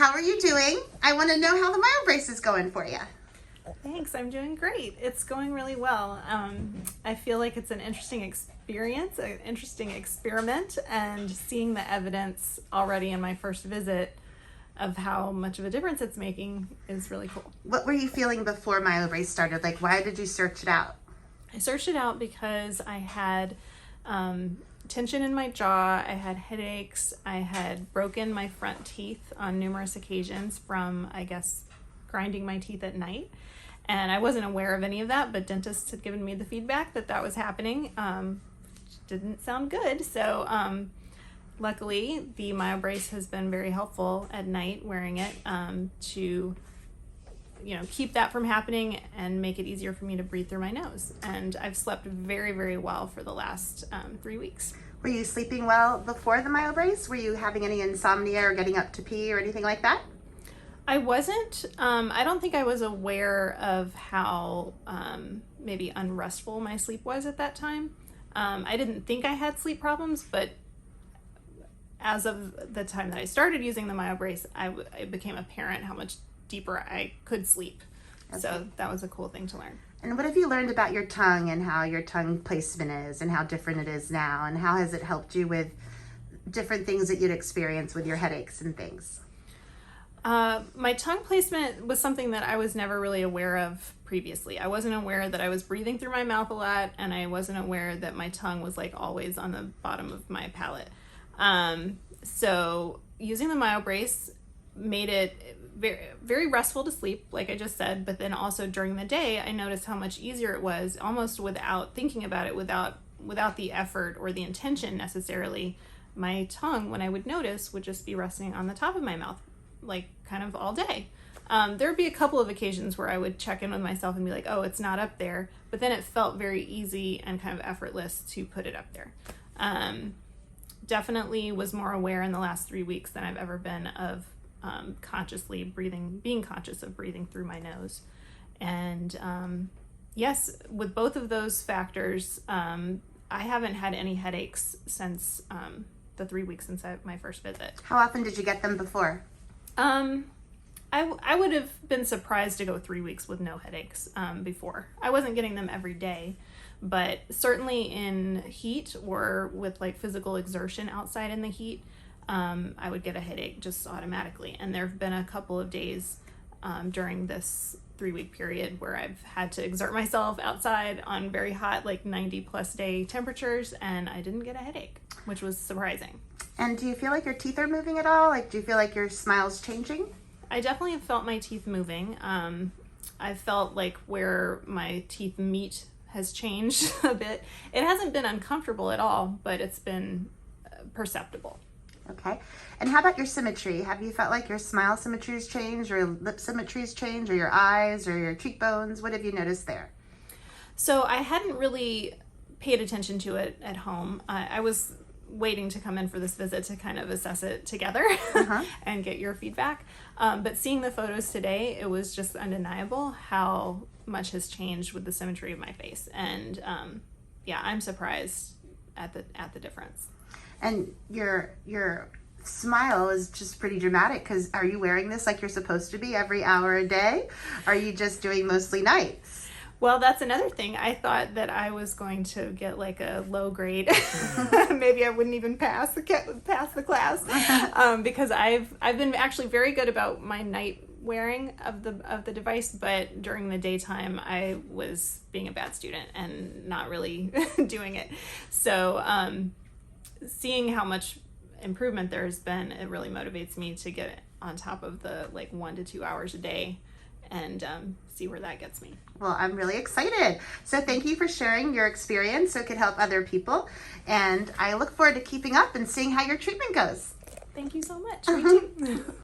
How are you doing? I want to know how the Myobrace is going for you. Thanks, I'm doing great. It's going really well. I feel like it's an interesting experience, an interesting experiment, and seeing the evidence already in my first visit of how much of a difference it's making is really cool. What were you feeling before Myobrace started? Like, why did you search it out? I searched it out because I had tension in my jaw, I had headaches, I had broken my front teeth on numerous occasions from, I guess, grinding my teeth at night. And I wasn't aware of any of that, but dentists had given me the feedback that that was happening. Didn't sound good. So luckily, the Myobrace has been very helpful at night wearing it to keep that from happening and make it easier for me to breathe through my nose. And I've slept very, very well for the last 3 weeks. Were you sleeping well before the Myobrace? Were you having any insomnia or getting up to pee or anything like that? I wasn't. I don't think I was aware of how maybe unrestful my sleep was at that time. I didn't think I had sleep problems, but as of the time that I started using the Myobrace, it became apparent how much deeper I could sleep. Okay. So that was a cool thing to learn. And what have you learned about your tongue and how your tongue placement is and how different it is now? And how has it helped you with different things that you'd experience with your headaches and things? My tongue placement was something that I was never really aware of previously. I wasn't aware that I was breathing through my mouth a lot, and I wasn't aware that my tongue was like always on the bottom of my palate. So using the Myobrace made it very, very restful to sleep, like I just said, but then also during the day, I noticed how much easier it was, almost without thinking about it, without the effort or the intention necessarily. My tongue, when I would notice, would just be resting on the top of my mouth, like kind of all day. There'd be a couple of occasions where I would check in with myself and be like, oh, it's not up there. But then it felt very easy and kind of effortless to put it up there. Definitely was more aware in the last 3 weeks than I've ever been of consciously breathing, being conscious of breathing through my nose. And yes, with both of those factors, I haven't had any headaches since the 3 weeks since my first visit. How often did you get them before? I would have been surprised to go 3 weeks with no headaches before. I wasn't getting them every day, but certainly in heat or with like physical exertion outside in the heat, I would get a headache just automatically. And there have been a couple of days during this 3-week period where I've had to exert myself outside on very hot, like 90+ day temperatures, and I didn't get a headache, which was surprising. And do you feel like your teeth are moving at all? Like, do you feel like your smile's changing? I definitely have felt my teeth moving. I felt like where my teeth meet has changed a bit. It hasn't been uncomfortable at all, but it's been perceptible. Okay. And how about your symmetry? Have you felt like your smile symmetry has changed, or lip symmetry has changed, or your eyes, or your cheekbones? What have you noticed there? So I hadn't really paid attention to it at home. I was waiting to come in for this visit to kind of assess it together and get your feedback. But seeing the photos today, it was just undeniable how much has changed with the symmetry of my face. And yeah, I'm surprised at the difference. And your smile is just pretty dramatic, because are you wearing this like you're supposed to be every hour a day? Or are you just doing mostly nights? Well, that's another thing. I thought that I was going to get like a low grade. Maybe I wouldn't even pass the class because I've been actually very good about my night wearing of the device, but during the daytime I was being a bad student and not really doing it. So seeing how much improvement there has been, it really motivates me to get on top of the like 1 to 2 hours a day and see where that gets me. Well, I'm really excited. So thank you for sharing your experience so it could help other people. And I look forward to keeping up and seeing how your treatment goes. Thank you so much. Me too.